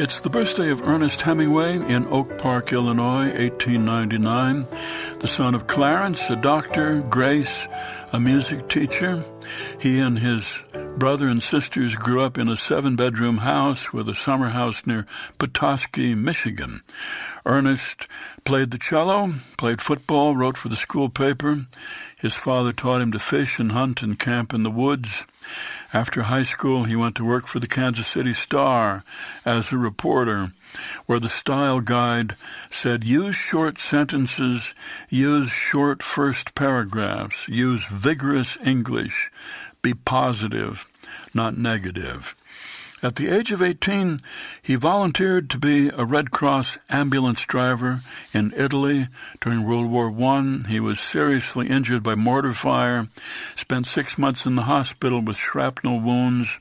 It's the birthday of Ernest Hemingway in Oak Park, Illinois, 1899. The son of Clarence, a doctor, Grace, a music teacher. He and his brother and sisters grew up in a 7-bedroom house with a summer house near Petoskey, Michigan. Ernest played the cello, played football, wrote for the school paper. His father taught him to fish and hunt and camp in the woods. After high school, he went to work for the Kansas City Star as a reporter, where the style guide said, use short sentences, use short first paragraphs, use vigorous English, be positive, not negative. At the age of 18, he volunteered to be a Red Cross ambulance driver in Italy during World War I. He was seriously injured by mortar fire, spent 6 months in the hospital with shrapnel wounds.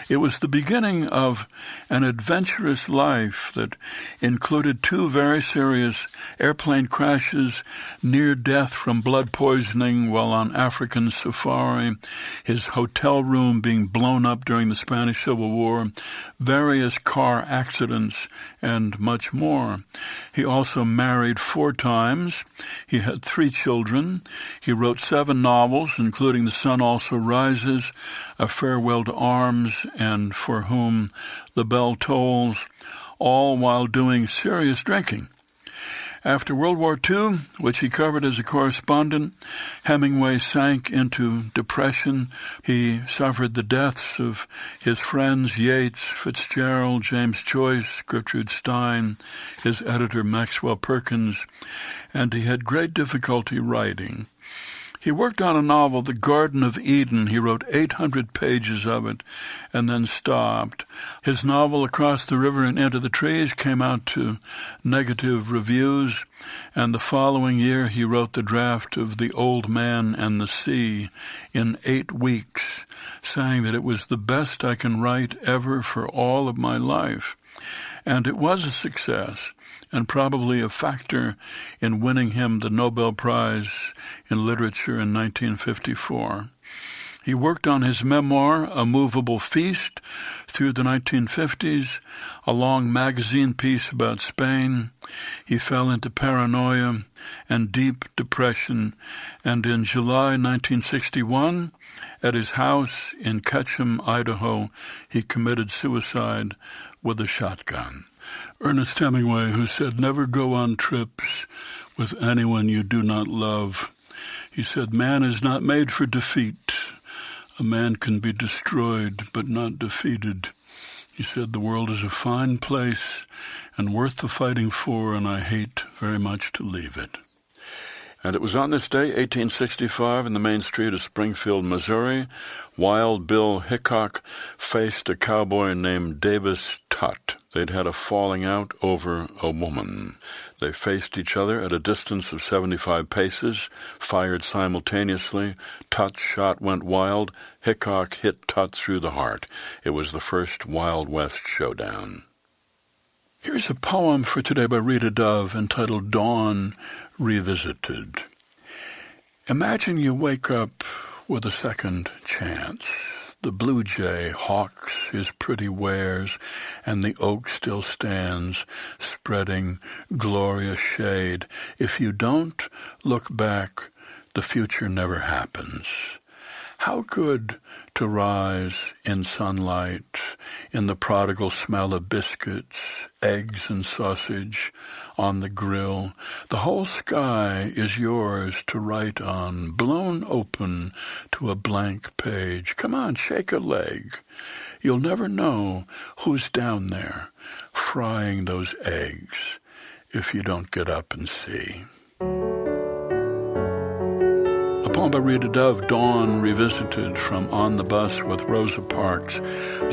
It was the beginning of an adventurous life that included 2 very serious airplane crashes, near death from blood poisoning while on African safari, his hotel room being blown up during the Spanish Civil War, various car accidents, and much more. He also married 4 times. He had 3 children. He wrote 7 novels, including The Sun Also Rises, A Farewell to Arms, and For Whom the Bell Tolls, all while doing serious drinking. After World War II, which he covered as a correspondent, Hemingway sank into depression. He suffered the deaths of his friends Yeats, Fitzgerald, James Joyce, Gertrude Stein, his editor Maxwell Perkins, and he had great difficulty writing. He worked on a novel, The Garden of Eden. He wrote 800 pages of it and then stopped. His novel, Across the River and Into the Trees, came out to negative reviews, and the following year he wrote the draft of The Old Man and the Sea in 8 weeks, saying that it was the best I can write ever for all of my life. And it was a success, and probably a factor in winning him the Nobel Prize in Literature in 1954. He worked on his memoir, A Movable Feast, through the 1950s, a long magazine piece about Spain. He fell into paranoia and deep depression, and in July 1961, at his house in Ketchum, Idaho, he committed suicide with a shotgun. Ernest Hemingway, who said, never go on trips with anyone you do not love. He said, man is not made for defeat. A man can be destroyed, but not defeated. He said, the world is a fine place and worth the fighting for, and I hate very much to leave it. And it was on this day, 1865, in the main street of Springfield, Missouri, Wild Bill Hickok faced a cowboy named Davis Tutt. They'd had a falling out over a woman. They faced each other at a distance of 75 paces, fired simultaneously. Tutt's shot went wild. Hickok hit Tutt through the heart. It was the first Wild West showdown. Here's a poem for today by Rita Dove entitled Dawn Revisited. Imagine you wake up with a second chance. The blue jay hawks his pretty wares, and the oak still stands, spreading glorious shade. If you don't look back, the future never happens. How good to rise in sunlight, in the prodigal smell of biscuits, eggs and sausage on the grill. The whole sky is yours to write on, blown open to a blank page. Come on, shake a leg. You'll never know who's down there frying those eggs if you don't get up and see. A poem by Rita Dove, Dawn Revisited, from On the Bus with Rosa Parks.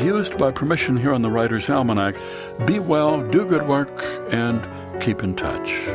Used by permission here on the Writer's Almanac. Be well, do good work, and keep in touch.